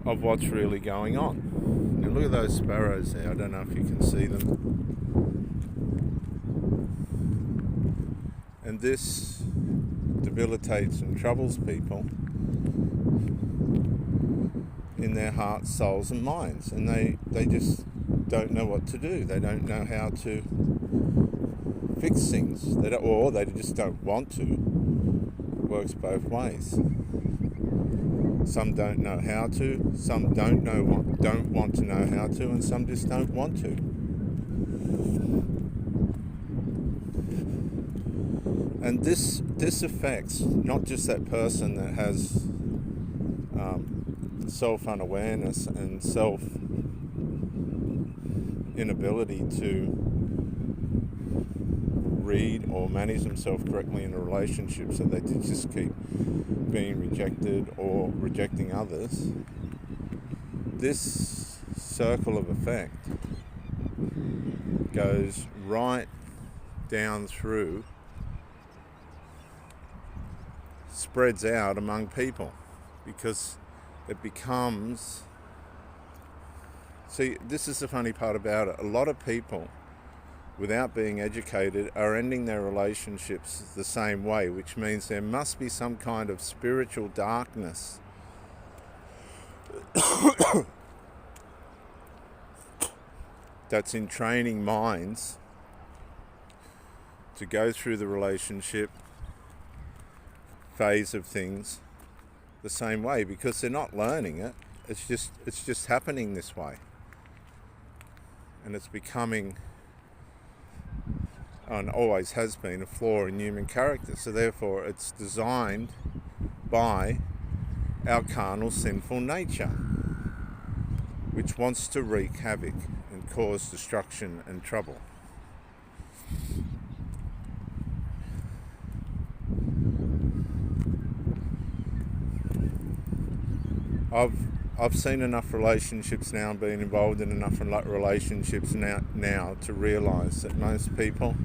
of what's really going on. Now look at those sparrows there. I don't know if you can see them. And this debilitates and troubles people in their hearts, souls and minds, and they just don't know what to do. They don't know how to fix things, or they just don't want to. It works both ways. Some don't know how to, some don't want to know how to, and some just don't want to. And this affects not just that person that has self-unawareness and self-inability to read or manage themselves correctly in a relationship, so they just keep being rejected or rejecting others. This circle of effect goes right down through, spreads out among people, because it becomes... See, this is the funny part about it. A lot of people, without being educated, are ending their relationships the same way, which means there must be some kind of spiritual darkness that's entraining minds to go through the relationship phase of things the same way, because they're not learning it. It's just happening this way, and it's becoming, and always has been, a flaw in human character. So therefore it's designed by our carnal sinful nature, which wants to wreak havoc and cause destruction and trouble. I've seen enough relationships now and been involved in enough relationships now to realise that most people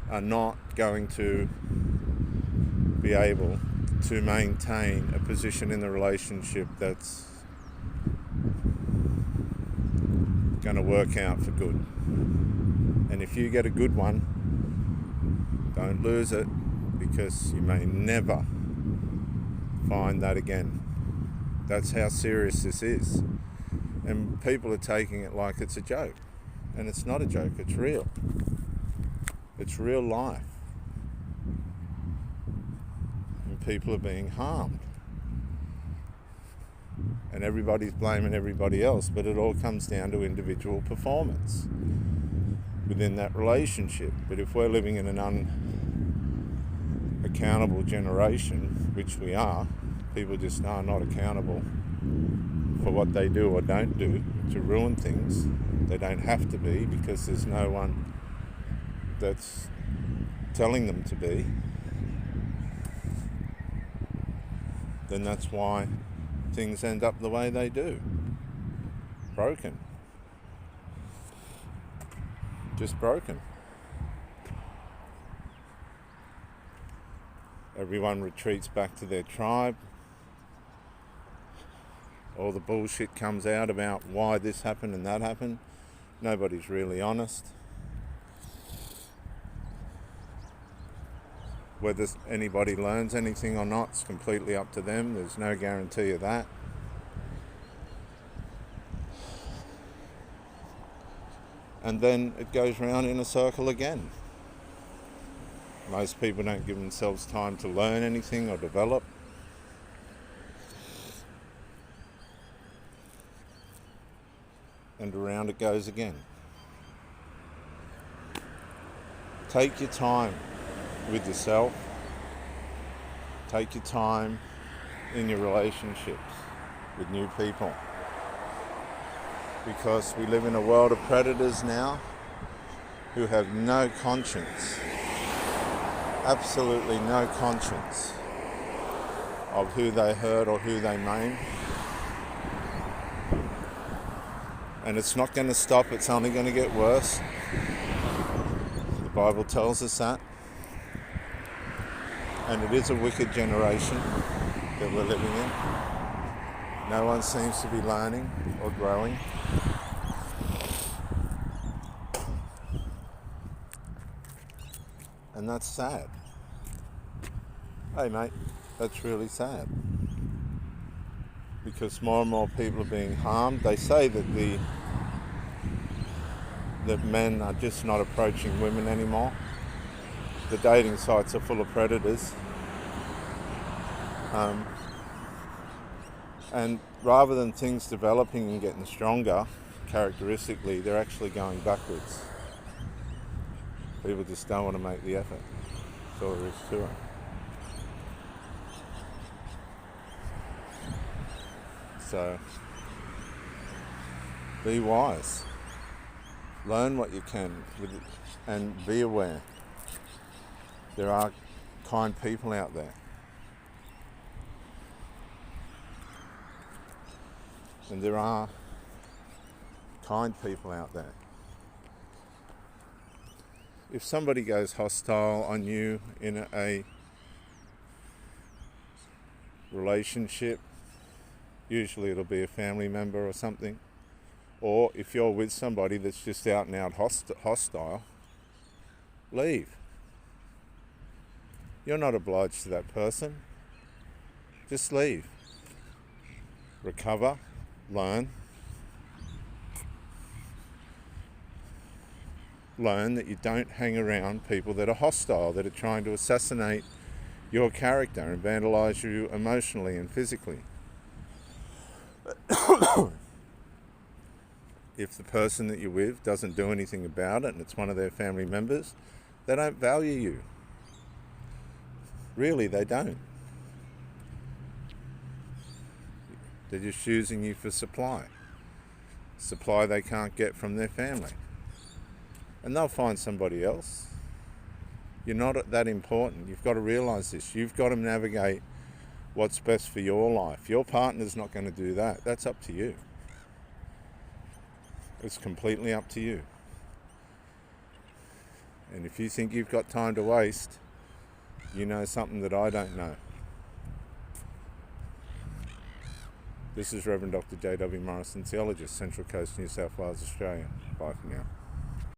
are not going to be able to maintain a position in the relationship that's going to work out for good. And if you get a good one, don't lose it, because you may never find that again. That's how serious this is. And people are taking it like it's a joke. And it's not a joke, it's real. It's real life. And people are being harmed. And everybody's blaming everybody else, but it all comes down to individual performance within that relationship. But if we're living in an unaccountable generation, which we are, people just are not accountable for what they do or don't do to ruin things. They don't have to be, because there's no one that's telling them to be. Then that's why things end up the way they do. Broken. Just broken. Everyone retreats back to their tribe. All the bullshit comes out about why this happened and that happened. Nobody's really honest. Whether anybody learns anything or not is completely up to them. There's no guarantee of that. And then it goes round in a circle again. Most people don't give themselves time to learn anything or develop. And around it goes again. Take your time with yourself. Take your time in your relationships with new people. Because we live in a world of predators now who have no conscience, absolutely no conscience of who they hurt or who they maim. And it's not going to stop, it's only going to get worse. The Bible tells us that. And it is a wicked generation. that we're living in. No one seems to be learning or growing. And that's sad. Hey mate, that's really sad. Because more and more people are being harmed. They say that men are just not approaching women anymore. The dating sites are full of predators. And rather than things developing and getting stronger, characteristically, they're actually going backwards. People just don't want to make the effort. That's all there is to it. So, be wise. Learn what you can and be aware. There are kind people out there. And there are kind people out there. If somebody goes hostile on you in a relationship, usually it'll be a family member or something, or if you're with somebody that's just out and out hostile, leave. You're not obliged to that person. Just leave. Recover. Learn that you don't hang around people that are hostile, that are trying to assassinate your character and vandalise you emotionally and physically. If the person that you're with doesn't do anything about it and it's one of their family members, they don't value you. Really, they don't. They're just using you for supply they can't get from their family. And they'll find somebody else. You're not that important. You've got to realise this. You've got to navigate what's best for your life. Your partner's not going to do that. That's up to you. It's completely up to you. And if you think you've got time to waste, you know something that I don't know. This is Reverend Dr. J.W. Morrison, Theologist, Central Coast, New South Wales, Australia. Bye for now.